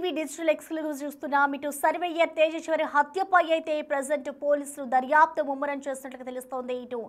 TV digital exclusive చూస్తున్నాం. ఇటు surveyor Tejeswari హత్యపై అయితే ప్రజెంట్ పోలీసులు దర్యాప్తు ముమ్మరం చేస్తున్నట్లుగా తెలుస్తోంది. ఇటు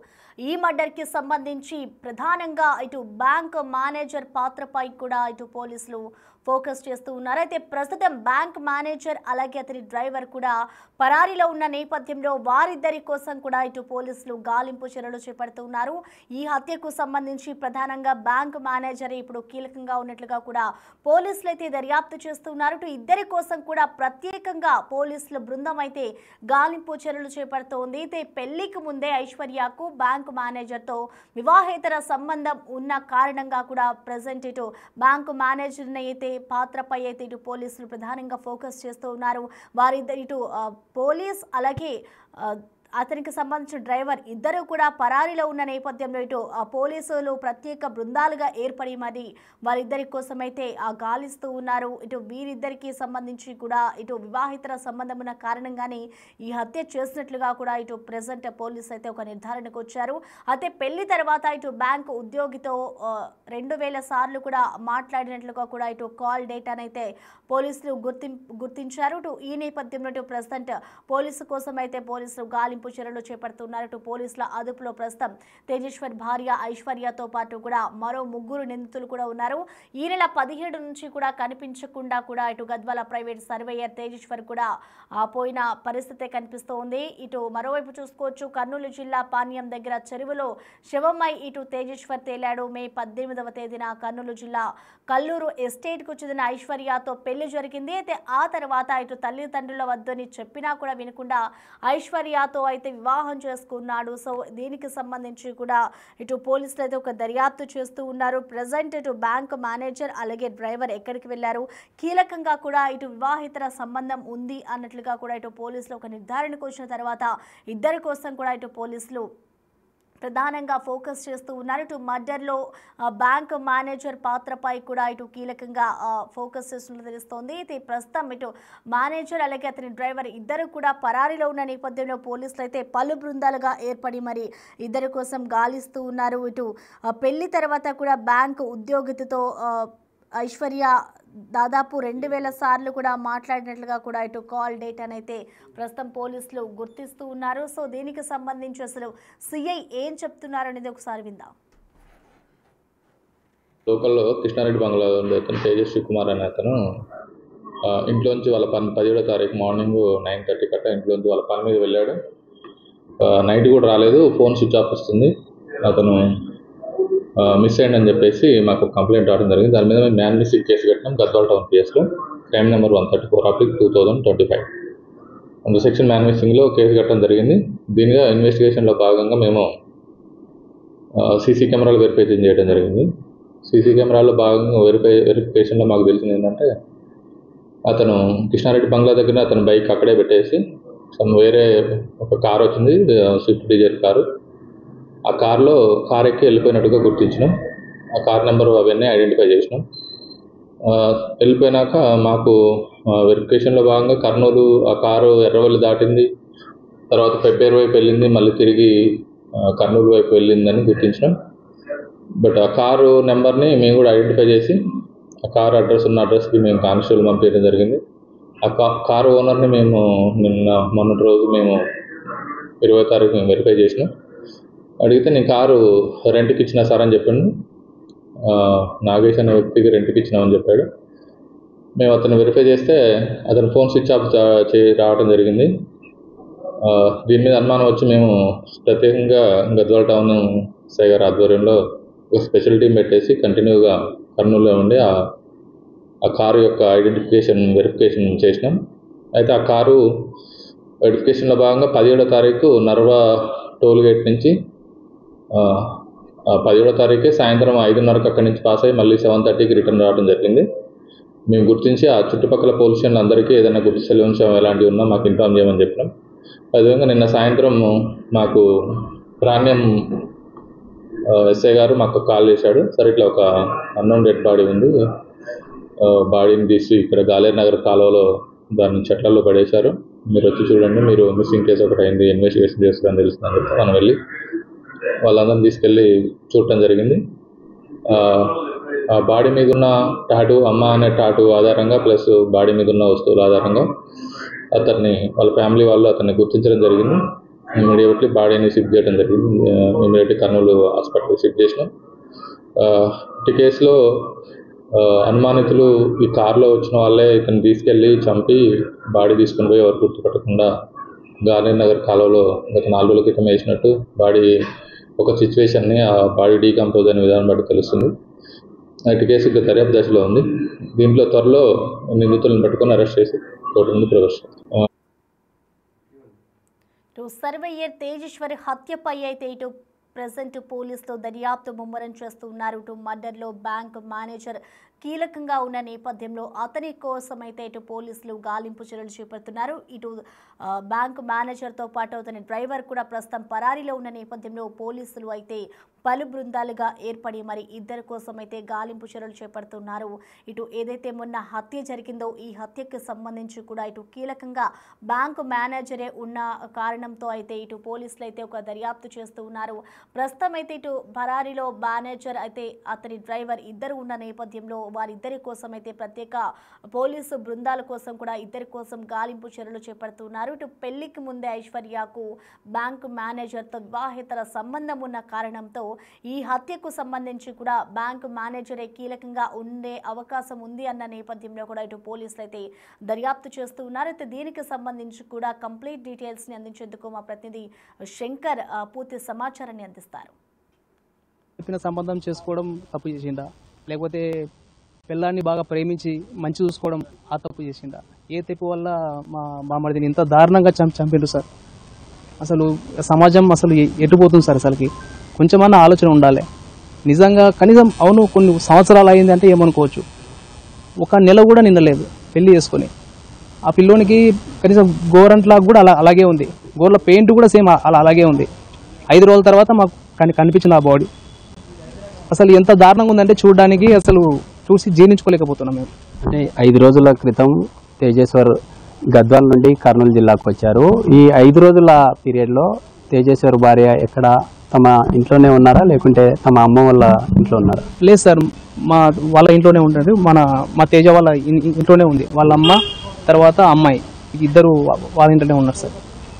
ఈ మర్డర్ కి సంబంధించి ప్రధానంగా ఇటు బ్యాంక్ మేనేజర్ పాత్రపై కూడా ఇటు పోలీసులు ఫోకస్ చేస్తూ ఉన్నారు. అయితే ప్రస్తుతం బ్యాంక్ మేనేజర్ అలాగే అతని డ్రైవర్ కూడా పరారీలో ఉన్న నేపథ్యంలో వారిద్దరి కోసం కూడా ఇటు పోలీసులు గాలింపు చర్యలు చేపడుతున్నారు. ఈ హత్యకు సంబంధించి ప్రధానంగా బ్యాంక్ మేనేజర్ ఇప్పుడు కీలకంగా ఉన్నట్లుగా కూడా పోలీసులు అయితే దర్యాప్తు చేస్తున్నారు. ఇటు ఇద్దరి కోసం కూడా ప్రత్యేకంగా పోలీసుల బృందం అయితే గాలింపు చర్యలు చేపడుతోంది. అయితే పెళ్లికి ముందే ఐశ్వర్యకు బ్యాంక్ మేనేజర్తో వివాహేతర సంబంధం ఉన్న కారణంగా కూడా ప్రజెంట్ ఇటు బ్యాంకు మేనేజర్ని అయితే పాత్రపై అయితే ఇటు పోలీసులు ప్రధానంగా ఫోకస్ చేస్తూ ఉన్నారు. వారిద్దరు ఇటు పోలీస్ అలాగే అతనికి సంబంధించిన డ్రైవర్ ఇద్దరు కూడా పరారీలో ఉన్న నేపథ్యంలో ఇటు పోలీసులు ప్రత్యేక బృందాలుగా ఏర్పడి మరి వారిద్దరి కోసం అయితే గాలిస్తూ ఉన్నారు. ఇటు వీరిద్దరికి సంబంధించి కూడా ఇటు వివాహితర సంబంధం ఉన్న కారణంగానే ఈ హత్య చేసినట్లుగా కూడా ఇటు ప్రెజెంట్ పోలీసు అయితే ఒక నిర్ధారణకు వచ్చారు. అయితే పెళ్లి తర్వాత ఇటు బ్యాంకు ఉద్యోగితో 2000 సార్లు కూడా మాట్లాడినట్లుగా కూడా ఇటు కాల్ డేటానైతే పోలీసులు గుర్తించారు. ఇటు ఈ నేపథ్యంలో ఇటు ప్రెజెంట్ పోలీసు కోసం అయితే పోలీసులు గాలింపు చర్యలు చేపడుతున్నారు. ఇటు పోలీసుల అదుపులో ప్రస్తుతం తేజేశ్వర్ భార్య ఐశ్వర్యతో పాటు కూడా మరో 3 నిందితులు కూడా ఉన్నారు. ఈ నెల 17 నుంచి కూడా కనిపించకుండా కూడా ఇటు గద్వాల ప్రైవేట్ సర్వేయర్ తేజేశ్వర్ కూడా పోయిన పరిస్థితే కనిపిస్తోంది. ఇటు మరోవైపు చూసుకోవచ్చు, కర్నూలు జిల్లా పాణ్యం దగ్గర చెరువులో శవమై ఇటు తేజేశ్వర్ తేలాడు. మే 18వ తేదీన కర్నూలు జిల్లా కల్లూరు ఎస్టేట్కు చెందిన ఐశ్వర్యతో పెళ్లి జరిగింది. అయితే ఆ తర్వాత ఇటు తల్లిదండ్రుల వద్దని చెప్పినా కూడా వినకుండా ఐశ్వర్యతో అయితే వివాహం చేసుకున్నాడు. సో దీనికి సంబంధించి కూడా ఇటు పోలీసులు అయితే ఒక దర్యాప్తు చేస్తూ ఉన్నారు. ప్రజెంట్ ఇటు బ్యాంక్ మేనేజర్ అలాగే డ్రైవర్ ఎక్కడికి వెళ్లారు, కీలకంగా కూడా ఇటు వివాహితర సంబంధం ఉంది అన్నట్లుగా కూడా ఇటు పోలీసులు ఒక నిర్ధారణకు వచ్చిన తర్వాత ఇద్దరి కోసం కూడా ఇటు పోలీసులు ప్రధానంగా ఫోకస్ చేస్తూ ఉన్నారు. ఇటు మర్డర్లో బ్యాంక్ మేనేజర్ పాత్రపై కూడా ఇటు కీలకంగా ఫోకస్ చేస్తున్నట్టు తెలుస్తోంది. అయితే ప్రస్తుతం ఇటు మేనేజర్ అలాగే అతని డ్రైవర్ ఇద్దరు కూడా పరారీలో ఉన్న నేపథ్యంలో పోలీసులు అయితే పలు బృందాలుగా ఏర్పడి మరి ఇద్దరి కోసం గాలిస్తూ ఉన్నారు. ఇటు పెళ్లి తర్వాత కూడా బ్యాంకు ఉద్యోగితో ఐశ్వర్య దాదాపు 2000 సార్లు కూడా మాట్లాడినట్లుగా కూడా ఇటు కాల్ డేటానైతే ప్రస్తుతం పోలీసులు గుర్తిస్తూ ఉన్నారు. సో దీనికి సంబంధించి అసలు సిఐ ఏం చెప్తున్నారు అనేది ఒకసారి విందాం. లోకల్లో కృష్ణారెడ్డి బంగ్లా అతను తేజస్వి కుమార్ అనే అతను ఇంట్లోంచి వాళ్ళ పని 17వ తారీఖు మార్నింగ్ 9:30 కట్ట ఇంట్లోంచి వాళ్ళ పని మీద వెళ్ళాడు. నైట్ కూడా రాలేదు, ఫోన్ స్విచ్ ఆఫ్ వస్తుంది. అతను మిస్ అయ్యిందని చెప్పేసి మాకు కంప్లైంట్ రావడం జరిగింది. దాని మీద మేము మ్యాన్ మిస్సింగ్ కేసు కట్టినాం గద్వాల టౌన్ పిఎస్లో, క్రైమ్ నెంబర్ 134/2025 అందు సెక్షన్ మ్యాన్ మిస్సింగ్లో కేసు కట్టడం జరిగింది. దీనిగా ఇన్వెస్టిగేషన్లో భాగంగా మేము సీసీ కెమెరాలు వెరిఫికేషన్ చేయడం జరిగింది. సీసీ కెమెరాలో భాగంగా వెరిఫికేషన్లో మాకు తెలిసింది ఏంటంటే అతను కృష్ణారెడ్డి బంగ్లా దగ్గర అతను బైక్ అక్కడే పెట్టేసి వేరే ఒక కారు వచ్చింది, స్విఫ్ట్ డిజైర్ కారు. ఆ కార్ ఎక్కి వెళ్ళిపోయినట్టుగా గుర్తించినాం. ఆ కార్ నెంబర్ అవన్నీ ఐడెంటిఫై చేసినాం. వెళ్ళిపోయినాక మాకు వెరిఫికేషన్లో భాగంగా కర్నూలు ఆ కారు ఎర్రవల్లి దాటింది, తర్వాత పెబ్బేరు వైపు వెళ్ళింది, మళ్ళీ తిరిగి కర్నూలు వైపు వెళ్ళిందని గుర్తించినాం. బట్ ఆ కారు నెంబర్ని మేము కూడా ఐడెంటిఫై చేసి ఆ కారు అడ్రస్ ఉన్న అడ్రస్కి మేము కానిస్టేబుల్ పంపించడం జరిగింది. ఆ కారు ఓనర్ని మేము మొన్నటి రోజు మేము 20వ తారీఖు మేము వెరిఫై చేసినాం. అడిగితే నేను కారు రెంట్కి ఇచ్చిన సార్ అని చెప్పాను. నాగేష్ అనే వ్యక్తికి రెంట్కి ఇచ్చినామని చెప్పాడు. మేము అతను వెరిఫై చేస్తే అతను ఫోన్ స్విచ్ ఆఫ్ రావడం జరిగింది. దీని మీద అనుమానం వచ్చి మేము ప్రత్యేకంగా గద్వాల టౌన్ ఎస్ఐ గారి ఆధ్వర్యంలో ఒక స్పెషల్ టీం పెట్టేసి కంటిన్యూగా కర్నూలులో ఉండి ఆ కారు యొక్క వెరిఫికేషన్ చేసినాం. అయితే ఆ కారు వెరిఫికేషన్లో భాగంగా 17వ తారీఖు నర్వా టోల్ గేట్ నుంచి 17వ తారీఖే సాయంత్రం 5:30కి అక్కడి నుంచి పాస్ అయ్యి మళ్ళీ 7:30కి రిటర్న్ రావడం జరిగింది. మేము గుర్తించి ఆ చుట్టుపక్కల పోలీస్ స్టేషన్లు అందరికీ ఏదైనా గుర్తు సెలవుంచం ఎలాంటివి ఉన్నా మాకు ఇన్ఫామ్ చేయమని చెప్పినాం. అదేవిధంగా నిన్న సాయంత్రం మాకు ప్రాణ్యం ఎస్ఐ గారు మాకు కాల్ చేశాడు. సరే ఇట్లా ఒక అన్నోన్ డెడ్ బాడీ ఉంది, బాడీని తీసి ఇక్కడ గాలేరు నగర్ కాలువలో దాన్ని చెట్లలో పడేశారు, మీరు వచ్చి చూడండి, మీరు మిస్సింగ్ కేసు ఒకటి అయింది, ఇన్వెస్టిగేషన్ చేస్తారని తెలుస్తుందని చెప్తే మనం వెళ్ళి వాళ్ళందరినీ తీసుకెళ్ళి చూడటం జరిగింది. బాడీ మీద ఉన్న టాటూ అమ్మ అనే టాటూ ఆధారంగా ప్లస్ బాడీ మీద ఉన్న వస్తువుల ఆధారంగా అతన్ని వాళ్ళ ఫ్యామిలీ వాళ్ళు అతన్ని గుర్తించడం జరిగింది. ఇమీడియట్లీ బాడీని షిఫ్ట్ చేయడం జరిగింది. ఇమీడియట్లీ కర్నూలు హాస్పిటల్కి షిఫ్ట్ చేసినాం. ఈ కేసులో అనుమానితులు ఈ కార్లో వచ్చిన వాళ్ళే ఇతను తీసుకెళ్ళి చంపి బాడీ తీసుకుని పోయి ఎవరు గుర్తుపట్టకుండా గాంధీ నగర్ కాలువలో గత 4 రోజుల క్రితం వేసినట్టు బాడీ ఒక సిచ్యువేషన్ని ఆ బాడీ డీకంపోజ్ అనే విధానం బట్టి తెలుస్తుంది. ఇటు కేసు ఇంకా దర్యాప్తు దశలో ఉంది. దీంట్లో త్వరలో నిందితులను పట్టుకొని అరెస్ట్ చేసి కోర్టు ముందు ప్రవేశిస్తాం. సర్వేయర్ తేజేశ్వరి హత్యపై అయితే ఇటు ప్రెసెంట్ పోలీసులు దర్యాప్తు ముమ్మరం చేస్తున్నారు. ఇటు మర్డర్లో బ్యాంక్ మేనేజర్ కీలకంగా ఉన్న నేపథ్యంలో అతని కోసం అయితే ఇటు పోలీసులు గాలింపు చర్యలు చేపడుతున్నారు. ఇటు బ్యాంక్ మేనేజర్తో పాటు అతని డ్రైవర్ కూడా ప్రస్తుతం పరారీలో ఉన్న నేపథ్యంలో పోలీసులు అయితే పలు బృందాలుగా ఏర్పడి మరి ఇద్దరి కోసం అయితే గాలింపు చర్యలు చేపడుతున్నారు. ఇటు ఏదైతే మొన్న హత్య జరిగిందో ఈ హత్యకు సంబంధించి కూడా ఇటు కీలకంగా బ్యాంకు మేనేజరే ఉన్న కారణంతో అయితే ఇటు పోలీసులు అయితే ఒక దర్యాప్తు చేస్తూ ఉన్నారు. ప్రస్తుతం అయితే ఇటు పరారీలో మేనేజర్ అయితే అతని డ్రైవర్ ఇద్దరు ఉన్న నేపథ్యంలో వారిద్దరి కోసం అయితే ప్రత్యేక పోలీసు బృందాల కోసం కూడా ఇద్దరి కోసం గాలింపు చర్యలు చేపడుతున్నారు. ఇటు పెళ్లికి ముందే ఐశ్వర్యకు బ్యాంకు మేనేజర్తో వివాహేతర సంబంధం ఉన్న కారణంతో ఈ హత్యకు సంబంధించి కూడా బ్యాంకు మేనేజరే కీలకంగా ఉండే అవకాశం ఉంది అన్న నేపథ్యంలో కూడా ఇటు పోలీసులు అయితే దర్యాప్తు చేస్తూ ఉన్నారు. అయితే దీనికి సంబంధించి కూడా కంప్లీట్ డీటెయిల్స్ని అందించేందుకు మా ప్రతినిధి శంకర్ పూర్తి సమాచారాన్ని అందిస్తారు. చెప్పిన సంబంధం చేసుకోవడం తప్పు చేసిండా, లేకపోతే పిల్లాన్ని బాగా ప్రేమించి మంచి చూసుకోవడం ఆ తప్పు చేసిండా? ఏ తప్పు వల్ల మా బామ్మడిని ఇంత దారుణంగా చంపిండు సార్? అసలు సమాజం అసలు ఎటుపోతుంది సార్? అసలుకి కొంచెమన్నా ఆలోచన ఉండాలి. నిజంగా కనీసం అవును కొన్ని సంవత్సరాలు అయింది అంటే ఏమనుకోవచ్చు, ఒక నెల కూడా నిండలేదు పెళ్లి చేసుకొని. ఆ పిల్లోనికి కనీసం గోరంట్లా కూడా అలాగే ఉంది, గోర్ల పెయింట్ కూడా సేమ్ అలాగే ఉంది. 5 రోజుల తర్వాత మాకు కనిపించింది ఆ బాడీ. అసలు ఎంత దారుణంగా ఉందంటే చూడడానికి అసలు చూసి జీర్ణించుకోలేకపోతున్నాం మేము. అంటే 5 రోజుల క్రితం తేజేశ్వర్ గద్వాల్ నుండి కర్నూలు జిల్లాకు వచ్చారు. ఈ 5 రోజుల పీరియడ్లో తేజేశ్వర్ భార్య ఎక్కడ, తమ ఇంట్లోనే ఉన్నారా లేకుంటే తమ అమ్మ వాళ్ళ ఇంట్లో ఉన్నారా? లేదు సార్, వాళ్ళ ఇంట్లోనే ఉంటుంది. మా తేజ వాళ్ళ ఇంట్లోనే ఉంది. వాళ్ళ అమ్మ తర్వాత అమ్మాయి ఇద్దరు వాళ్ళ ఇంట్లోనే ఉన్నారు సార్.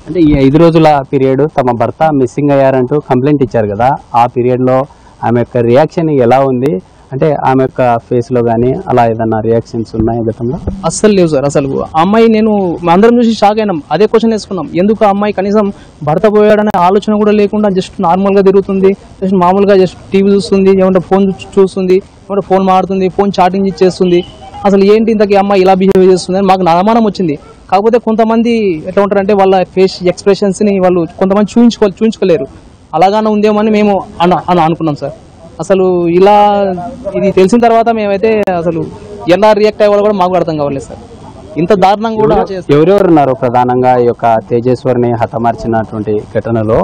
అంటే ఈ 5 రోజుల పీరియడ్ తమ భర్త మిస్సింగ్ అయ్యారంటూ కంప్లైంట్ ఇచ్చారు కదా, ఆ పీరియడ్లో ఆమె యొక్క రియాక్షన్ ఎలా ఉంది? అంటే ఆమె యొక్క ఫేస్లో కానీ అలా ఏదన్నా రియాక్షన్స్ ఉన్నాయి గతంలో? అస్సలు లేవు సార్. అసలు అమ్మాయి నేను అందరం చూసి షాక్ అయినాం. అదే క్వశ్చన్ వేసుకున్నాం, ఎందుకు ఆ అమ్మాయి కనీసం భర్త పోయాడనే ఆలోచన కూడా లేకుండా జస్ట్ నార్మల్గా తిరుగుతుంది, జస్ట్ మామూలుగా జస్ట్ టీవీ చూస్తుంది, ఏమంటే ఫోన్ చూస్తుంది, ఏమంటే ఫోన్ మాడుతుంది, ఫోన్ చాటింగ్ చేస్తుంది. అసలు ఏంటి ఇంతకీ అమ్మాయి ఇలా బిహేవ్ చేస్తుంది అని మాకు అనుమానం వచ్చింది. కాకపోతే కొంతమంది ఎట్లా ఉంటారంటే వాళ్ళ ఫేస్ ఎక్స్ప్రెషన్స్ని వాళ్ళు కొంతమంది చూపించుకోలేరు. అలాగానే ఉందేమో అని మేము అనుకున్నాం సార్. అసలు ఇలా ఇది తెలిసిన తర్వాత మేమైతే అసలు ఎలా రియాక్ట్ అయ్యేవాళ్ళు కూడా మాకు అర్థం కావలేదు సార్. ఇంత దారుణంగా కూడా ఎవరెవరు ఉన్నారు? ప్రధానంగా ఈ యొక్క తేజేశ్వర్ని హతమార్చినటువంటి ఘటనలో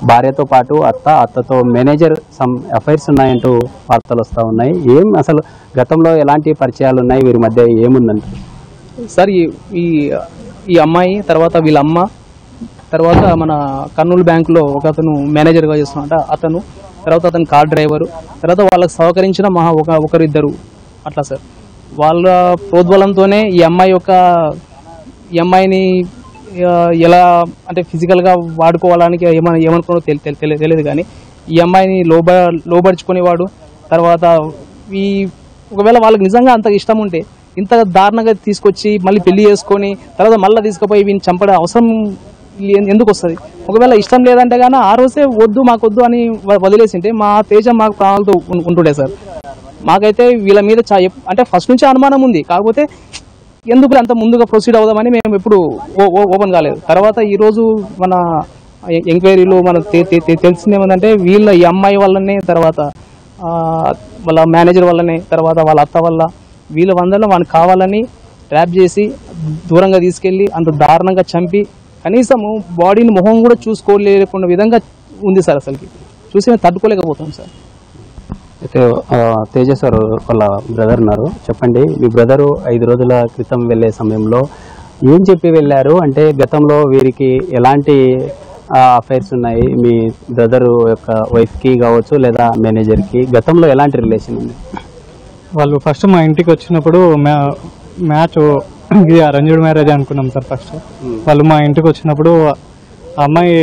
భార్యతో పాటు అత్తతో మేనేజర్ సమ్ అఫైర్స్ ఉన్నాయంటూ వార్తలు వస్తూ ఉన్నాయి. ఏం అసలు గతంలో ఎలాంటి పరిచయాలు ఉన్నాయి, వీరి మధ్య ఏముందంటారు సార్? ఈ అమ్మాయి తర్వాత వీళ్ళ అమ్మ తర్వాత మన కర్నూలు బ్యాంకులో ఒక అతను మేనేజర్గా చేస్తున్నట అతను, తర్వాత అతను కార్ డ్రైవరు, తర్వాత వాళ్ళకి సహకరించిన ఒకరిద్దరు అట్లా సార్. వాళ్ళ ప్రోద్బలంతోనే ఈ అమ్మాయిని ఎలా అంటే ఫిజికల్గా వాడుకోవడానికి ఏమనుకున్నో తెలియదు, కానీ ఈ అమ్మాయిని లోబడుచుకునేవాడు. తర్వాత ఒకవేళ వాళ్ళకి నిజంగా అంత ఇష్టం ఉంటే ఇంత దారుణంగా తీసుకొచ్చి మళ్ళీ పెళ్లి చేసుకొని తర్వాత మళ్ళీ తీసుకుపోయి వీని చంపడం అవసరం ఎందుకు వస్తుంది? ఒకవేళ ఇష్టం లేదంటే కానీ ఆ రోజే మాకొద్దు అని వదిలేసింటే మా తేజ మాకు ప్రాణాలతో ఉంటుండే సార్. మాకైతే వీళ్ళ మీద అంటే ఫస్ట్ నుంచి అనుమానం ఉంది, కాకపోతే ఎందుకు అంత ముందుగా ప్రొసీడ్ అవుదామని మేము ఎప్పుడు ఓపెన్ కాలేదు. తర్వాత ఈరోజు మన ఎంక్వైరీలో మనకు తెలిసింది ఏమంటే వీళ్ళ ఈ అమ్మాయి వల్లనే, తర్వాత వాళ్ళ మేనేజర్ వల్లనే, తర్వాత వాళ్ళ అత్త వల్ల వీళ్ళ వందలో వాళ్ళకి కావాలని ట్రాప్ చేసి దూరంగా తీసుకెళ్ళి అంత దారుణంగా చంపి కనీసము బాడీని మొహం కూడా చూసుకోలేకుండా విధంగా ఉంది సార్. అసలుకి చూసి మేము తట్టుకోలేకపోతాం సార్. అయితే తేజేశ్వర్ వాళ్ళ బ్రదర్ ఉన్నారు, చెప్పండి. మీ బ్రదరు 5 రోజుల క్రితం వెళ్ళే సమయంలో ఏం చెప్పి వెళ్ళారు? అంటే గతంలో వీరికి ఎలాంటి అఫైర్స్ ఉన్నాయి? మీ బ్రదరు యొక్క వైఫ్కి కావచ్చు లేదా మేనేజర్కి గతంలో ఎలాంటి రిలేషన్ ఉంది? వాళ్ళు ఫస్ట్ మా ఇంటికి వచ్చినప్పుడు మ్యాచ్ ఇది అరేంజ్డ్ మ్యారేజ్ అనుకున్నాం సార్. ఫస్ట్ వాళ్ళు మా ఇంటికి వచ్చినప్పుడు అమ్మాయి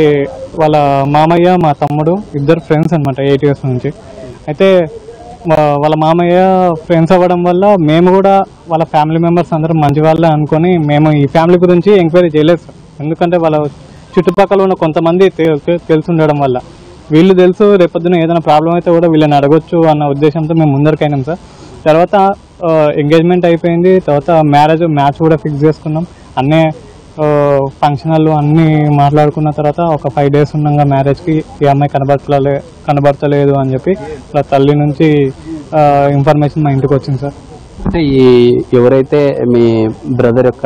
వాళ్ళ మామయ్య మా తమ్ముడు ఇద్దరు ఫ్రెండ్స్ అనమాట 8 years నుంచి. అయితే వాళ్ళ మామయ్య ఫ్రెండ్స్ అవ్వడం వల్ల మేము కూడా వాళ్ళ ఫ్యామిలీ మెంబర్స్ అందరం మంచి వాళ్ళే అనుకొని మేము ఈ ఫ్యామిలీ గురించి ఎంక్వైరీ చేయలేదు సార్. ఎందుకంటే వాళ్ళ చుట్టుపక్కల ఉన్న కొంతమంది తెలిసి ఉండడం వల్ల వీళ్ళు తెలుసు రేపొద్దున ఏదైనా ప్రాబ్లం అయితే కూడా వీళ్ళని అడగొచ్చు అన్న ఉద్దేశంతో మేము ముందరికైనాం సార్. తర్వాత ఎంగేజ్మెంట్ అయిపోయింది. తర్వాత మ్యాచ్ కూడా ఫిక్స్ చేసుకున్నాం. అన్నీ ఫంక్షన్లు అన్నీ మాట్లాడుకున్న తర్వాత ఒక 5 days ఉన్నాగా మ్యారేజ్కి ఈ అమ్మాయి కనబడతలేదు అని చెప్పి వాళ్ళ తల్లి నుంచి ఇన్ఫర్మేషన్ మా ఇంటికి వచ్చింది సార్. అంటే ఈ ఎవరైతే మీ బ్రదర్ యొక్క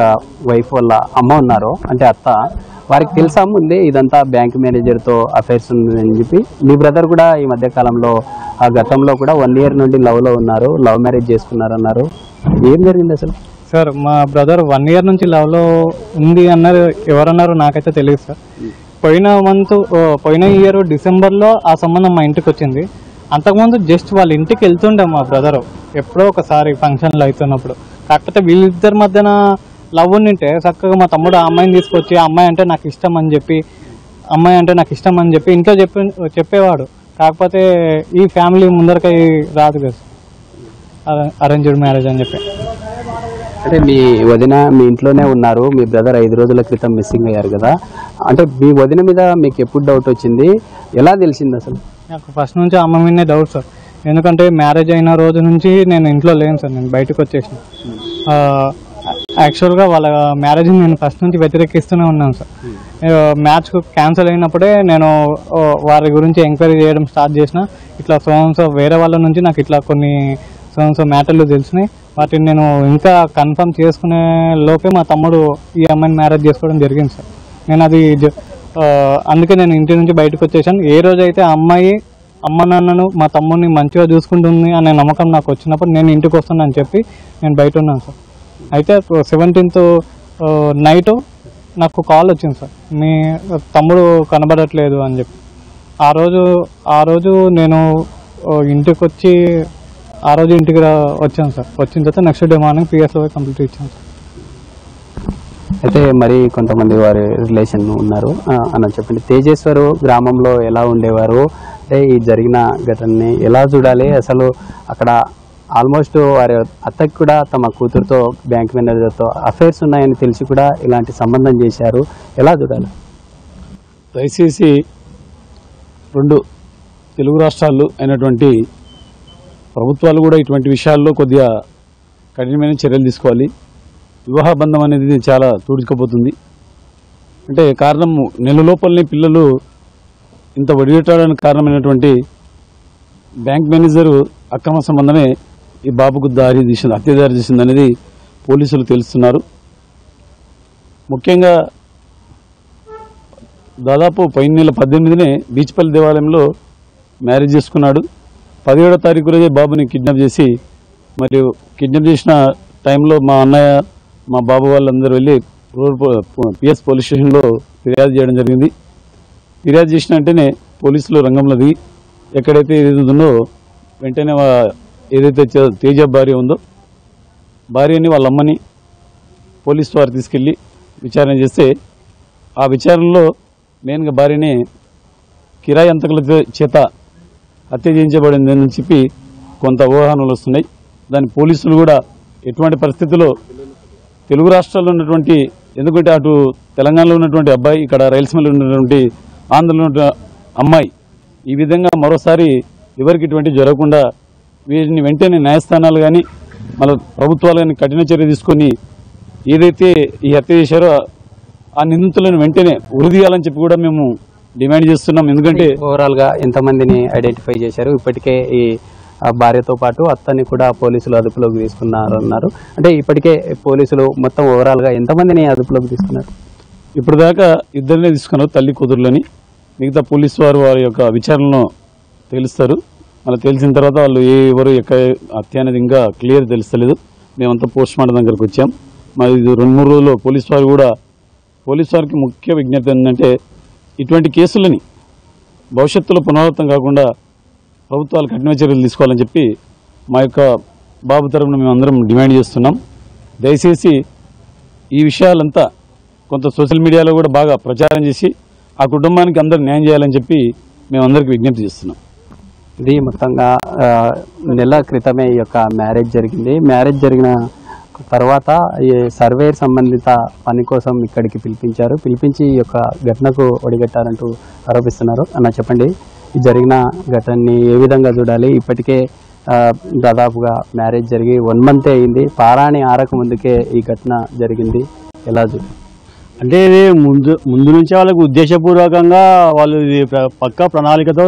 వైఫ్ వాళ్ళ అమ్మ ఉన్నారో అంటే అత్త, వారికి తెలుసా ముందే ఇదంతా బ్యాంక్ మేనేజర్తో అఫైర్స్ ఉందని చెప్పి? మీ బ్రదర్ కూడా ఈ మధ్య కాలంలో ఆ గతంలో కూడా 1 year నుండి లవ్లో ఉన్నారు, లవ్ మ్యారేజ్ చేసుకున్నారన్నారు. ఏం జరిగింది అసలు? సార్ మా బ్రదర్ 1 year నుంచి లవ్లో ఉంది అన్నారు. ఎవరన్నారు నాకైతే తెలియదు సార్. పోయిన ఇయర్ డిసెంబర్లో ఆ సంబంధం మా ఇంటికి వచ్చింది. అంతకుముందు జస్ట్ వాళ్ళ ఇంటికి వెళ్తుండే మా బ్రదర్ ఎప్పుడో ఒకసారి ఫంక్షన్లు అవుతున్నప్పుడు. కాకపోతే వీళ్ళిద్దరి మధ్యన లవ్ ఉండింటే చక్కగా మా తమ్ముడు ఆ అమ్మాయిని తీసుకొచ్చి ఆ అమ్మాయి అంటే నాకు ఇష్టం అని చెప్పి ఇంట్లో చెప్పేవాడు. కాకపోతే ఈ ఫ్యామిలీ ముందరకై రాదు కదా, అరేంజ్డ్ మ్యారేజ్ అని చెప్పి. అంటే మీ వదిన మీ ఇంట్లోనే ఉన్నారు, మీ బ్రదర్ 5 రోజుల క్రితం మిస్సింగ్ అయ్యారు కదా. అంటే మీ వదిన మీద మీకు ఎప్పుడు డౌట్ వచ్చింది, ఎలా తెలిసింది అసలు? నాకు ఫస్ట్ నుంచి అమ్మ మీదనే డౌట్ సార్. ఎందుకంటే మ్యారేజ్ అయిన రోజు నుంచి నేను ఇంట్లో లేను సార్, నేను బయటకు వచ్చేసిన. యాక్చువల్గా వాళ్ళ మ్యారేజ్ని నేను ఫస్ట్ నుంచి వ్యతిరేకిస్తూనే ఉన్నాను సార్. మ్యాచ్ క్యాన్సిల్ అయినప్పుడే నేను వారి గురించి ఎంక్వైరీ చేయడం స్టార్ట్ చేసిన. ఇట్లా సో వేరే వాళ్ళ నుంచి నాకు ఇట్లా కొన్ని సో మ్యాటర్లు తెలిసినాయి. వాటిని నేను ఇంకా కన్ఫర్మ్ చేసుకునే లోపే మా తమ్ముడు ఈ అమ్మాయిని మ్యారేజ్ చేసుకోవడం జరిగింది సార్. నేను అది అందుకే నేను ఇంటి నుంచి బయటకు వచ్చేసాను. ఏ రోజైతే అమ్మ నాన్నను మా తమ్ముడిని మంచిగా చూసుకుంటుంది అనే నమ్మకం నాకు వచ్చినప్పుడు నేను ఇంటికి వస్తున్నాను చెప్పి నేను బయట ఉన్నాను సార్. అయితే 17th నైట్ నాకు కాల్ వచ్చింది సార్, మీ తమ్ముడు కనబడట్లేదు అని చెప్పి. ఆ రోజు నేను ఇంటికి వచ్చాను సార్. వచ్చిన తర్వాత నెక్స్ట్ డే మార్నింగ్ పిఎస్లో కంప్లీట్ ఇచ్చాను సార్. అయితే మరి కొంతమంది వారి రిలేషన్ ఉన్నారు అని చెప్పండి. తేజేశ్వరు గ్రామంలో ఎలా ఉండేవారు, అంటే ఈ జరిగిన ఘటనని ఎలా చూడాలి? అసలు అక్కడ ఆల్మోస్ట్ వారి అత్తకి కూడా తమ కూతురుతో బ్యాంక్ మేనేజర్తో అఫైర్స్ ఉన్నాయని తెలిసి కూడా ఇలాంటి సంబంధం చేశారు, ఎలా చూడాలి? దయచేసి 2 తెలుగు రాష్ట్రాలు అయినటువంటి ప్రభుత్వాలు కూడా ఇటువంటి విషయాల్లో కొద్దిగా కఠినమైన చర్యలు తీసుకోవాలి. వివాహ బంధం అనేది చాలా తూడుకుపోతుంది. అంటే కారణం నెల లోపలనే పిల్లలు ఇంత వడిగట్టడానికి కారణమైనటువంటి బ్యాంక్ మేనేజరు అక్రమ సంబంధమే ఈ బాబుకు హత్య దారి తీసింది అనేది పోలీసులు తెలుస్తున్నారు. ముఖ్యంగా దాదాపు పోయిన నెల 18నే బీచ్పల్లి దేవాలయంలో మ్యారేజ్ చేసుకున్నాడు. 17వ తారీఖు రోజే బాబుని కిడ్నాప్ చేసి, మరియు కిడ్నాప్ చేసిన టైంలో మా అన్నయ్య మా బాబు వాళ్ళందరూ వెళ్ళి పిఎస్ పోలీస్ స్టేషన్లో ఫిర్యాదు చేయడం జరిగింది. ఫిర్యాదు చేసిన వెంటనే పోలీసులు రంగంలో దిగి ఎక్కడైతే ఏదైతే ఉందో వెంటనే ఏదైతే తేజ భార్య ఉందో భార్యని వాళ్ళ అమ్మని పోలీసు వారు తీసుకెళ్ళి విచారణ చేస్తే, ఆ విచారణలో మెయిన్గా భార్యని కిరాయి అంతకుల చేత హత్య చేయించబడిందని చెప్పి కొంత ఊహానాలు వస్తున్నాయి. దాని పోలీసులు కూడా ఎటువంటి పరిస్థితుల్లో తెలుగు రాష్ట్రాల్లో ఉన్నటువంటి, ఎందుకంటే అటు తెలంగాణలో ఉన్నటువంటి అబ్బాయి, ఇక్కడ రైల్సీమలో ఉన్నటువంటి ఆంధ్రలో ఉన్న అమ్మాయి, ఈ విధంగా మరోసారి ఎవరికి ఇటువంటి జరగకుండా వీరిని వెంటనే న్యాయస్థానాలు కానీ మన ప్రభుత్వాలు కానీ కఠిన చర్య తీసుకొని ఏదైతే ఈ హత్య చేశారో ఆ నిందితులను వెంటనే ఉరిదీయాలని చెప్పి కూడా మేము డిమాండ్ చేస్తున్నాం. ఎందుకంటే ఓవరాల్గా ఎంతమందిని ఐడెంటిఫై చేశారు? ఇప్పటికే ఈ భార్యతో పాటు అత్తని కూడా పోలీసులు అదుపులోకి తీసుకున్నారన్నారు. అంటే ఇప్పటికే పోలీసులు మొత్తం ఓవరాల్గా ఎంతమందిని అదుపులోకి తీసుకున్నారు? ఇప్పుడు దాకా 2 తీసుకున్నారు, తల్లి కూతురులని. మిగతా పోలీసు వారు వారి యొక్క విచారణలో తెలుస్తారు. మళ్ళీ తెలిసిన తర్వాత వాళ్ళు ఎవరు ఎక్కడ హత్య అనేది ఇంకా క్లియర్ తెలుస్తలేదు. మేమంతా పోస్ట్ మార్టం దగ్గరకు వచ్చాం. మరి 2-3 రోజుల్లో పోలీసు వారికి ముఖ్య విజ్ఞప్తి ఏంటంటే, ఇటువంటి కేసులని భవిష్యత్తులో పునరావృతం కాకుండా ప్రభుత్వాలు కఠిన చర్యలు తీసుకోవాలని చెప్పి మా యొక్క బాబు తరఫున మేమందరం డిమాండ్ చేస్తున్నాం. దయచేసి ఈ విషయాలంతా కొంత సోషల్ మీడియాలో కూడా బాగా ప్రచారం చేసి ఆ కుటుంబానికి అందరూ న్యాయం చేయాలని చెప్పి మేమందరికీ విజ్ఞప్తి చేస్తున్నాం. ఇది మొత్తంగా నెల క్రితమే ఈ యొక్క మ్యారేజ్ జరిగింది. మ్యారేజ్ జరిగిన తర్వాత ఈ సర్వేర్ సంబంధిత పని కోసం ఇక్కడికి పిలిపించి ఈ యొక్క ఘటనకు ఒడిగట్టారంటూ ఆరోపిస్తున్నారు. అన్న చెప్పండి, ఈ జరిగిన ఘటనని ఏ విధంగా చూడాలి? ఇప్పటికే దాదాపుగా మ్యారేజ్ జరిగి 1 month అయింది. పారాణి ఆరక ముందుకే ఈ ఘటన జరిగింది. ఎలా చూడాలి? అంటే ఇది ముందు నుంచే వాళ్ళకు ఉద్దేశపూర్వకంగా వాళ్ళు ఇది పక్కా ప్రణాళికతో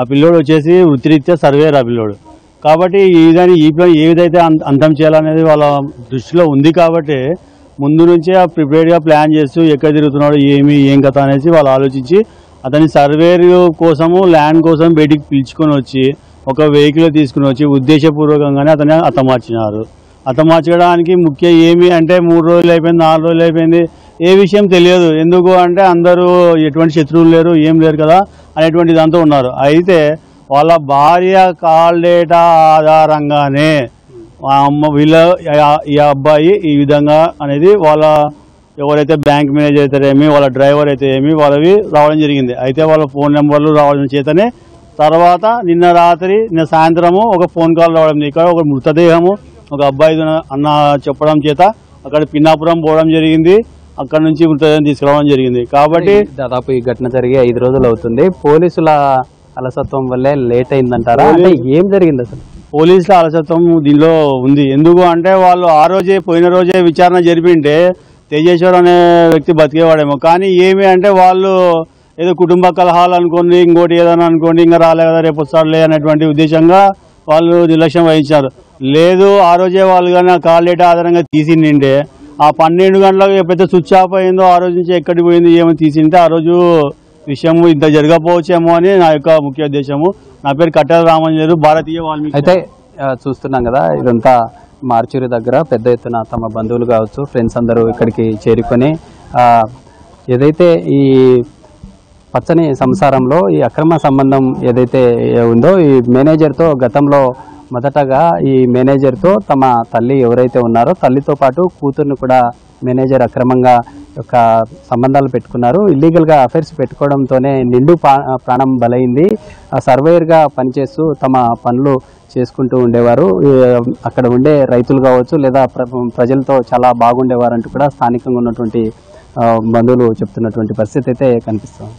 ఆ పిల్లోడు వచ్చేసి వృత్తిరీత్యా సర్వేర్ ఆ పిల్లోడు కాబట్టి ఈ ప్లాన్ ఏ విధైతే అంతం చేయాలనేది వాళ్ళ దృష్టిలో ఉంది. కాబట్టి ముందు నుంచే ప్రిపేర్డ్గా ప్లాన్ చేస్తూ ఎక్కడ తిరుగుతున్నాడు ఏం కథ అనేసి వాళ్ళు ఆలోచించి అతని సర్వేర్ కోసము ల్యాండ్ కోసం బయటికి పిలుచుకొని వచ్చి ఒక వెహికల్ తీసుకుని వచ్చి ఉద్దేశపూర్వకంగానే అతన్ని హతమార్చినారు. హతమార్చడానికి ముఖ్య ఏమి అంటే 3 రోజులు అయిపోయింది, 4 రోజులు అయిపోయింది, ఏ విషయం తెలియదు. ఎందుకు అంటే అందరూ ఎటువంటి శత్రువులు లేరు, ఏం లేరు కదా అనేటువంటి దాంతో ఉన్నారు. అయితే వాళ్ళ భార్య కాల్ డేటా ఆధారంగానే ఈ అబ్బాయి ఈ విధంగా అనేది వాళ్ళ ఎవరైతే బ్యాంక్ మేనేజర్ అయితే ఏమి, వాళ్ళ డ్రైవర్ అయితే ఏమి, వాళ్ళవి రావడం జరిగింది. అయితే వాళ్ళ ఫోన్ నెంబర్లు రావడం చేతనే తర్వాత నిన్న సాయంత్రము ఒక ఫోన్ కాల్ రావడం, ఇక్కడ ఒక మృతదేహము ఒక అబ్బాయి అన్న చెప్పడం చేత అక్కడ పిన్నాపురం పోవడం జరిగింది. అక్కడ నుంచి మృతదేహం తీసుకురావడం జరిగింది. కాబట్టి దాదాపు ఈ ఘటన జరిగి 5 రోజులు అవుతుంది. పోలీసుల అలసత్వం వల్లే లేట్ అయిందంటారా? అంటే ఏం జరిగింది అసలు? పోలీసుల అలసత్వం దీనిలో ఉంది. ఎందుకు అంటే వాళ్ళు పోయిన రోజే విచారణ జరిపింటే తేజేశ్వర్ అనే వ్యక్తి బతికేవాడేమో. కానీ ఏమి అంటే వాళ్ళు ఏదో కుటుంబ కలహాలు అనుకోండి, ఇంకోటి ఏదైనా అనుకోండి, ఇంకా రాలే కదా రేపు వస్తాడులే అనేటువంటి ఉద్దేశంగా వాళ్ళు నిర్లక్ష్యం వహించారు. లేదు ఆ రోజే వాళ్ళు కానీ కాల్ డేటా ఆధారంగా తీసిండే ఆ 12 గంటలకు ఎప్పుడైతే స్విచ్ ఆఫ్ అయిందో ఆ రోజు నుంచి ఎక్కడికి పోయింది ఏమో తీసింటే ఆ రోజు విషయం ఇంత జరగకపోవచ్చేమో అని నా యొక్క ముఖ్య ఉద్దేశము. నా పేరు కట్టెల రామంజరు, భారతీయ వాల్మీకి. అయితే చూస్తున్నాం కదా, ఇదంతా మార్చూరి దగ్గర పెద్ద ఎత్తున తమ బంధువులు కావచ్చు, ఫ్రెండ్స్ అందరూ ఇక్కడికి చేరుకొని ఏదైతే ఈ పచ్చని సంసారంలో ఈ అక్రమ సంబంధం ఏదైతే ఉందో ఈ మేనేజర్తో గతంలో మొదటగా ఈ మేనేజర్తో తమ తల్లి ఎవరైతే ఉన్నారో తల్లితో పాటు కూతుర్ని కూడా మేనేజర్ అక్రమంగా యొక్క సంబంధాలు పెట్టుకున్నారు. ఇల్లీగల్గా అఫైర్స్ పెట్టుకోవడంతోనే నిండు ప్రాణం బలైంది. సర్వేయర్గా పనిచేస్తూ తమ పనులు చేసుకుంటూ ఉండేవారు. అక్కడ ఉండే రైతులు కావచ్చు లేదా ప్రజలతో చాలా బాగుండేవారంటూ కూడా స్థానికంగా ఉన్నటువంటి బంధువులు చెప్తున్నటువంటి పరిస్థితి అయితే కనిపిస్తుంది.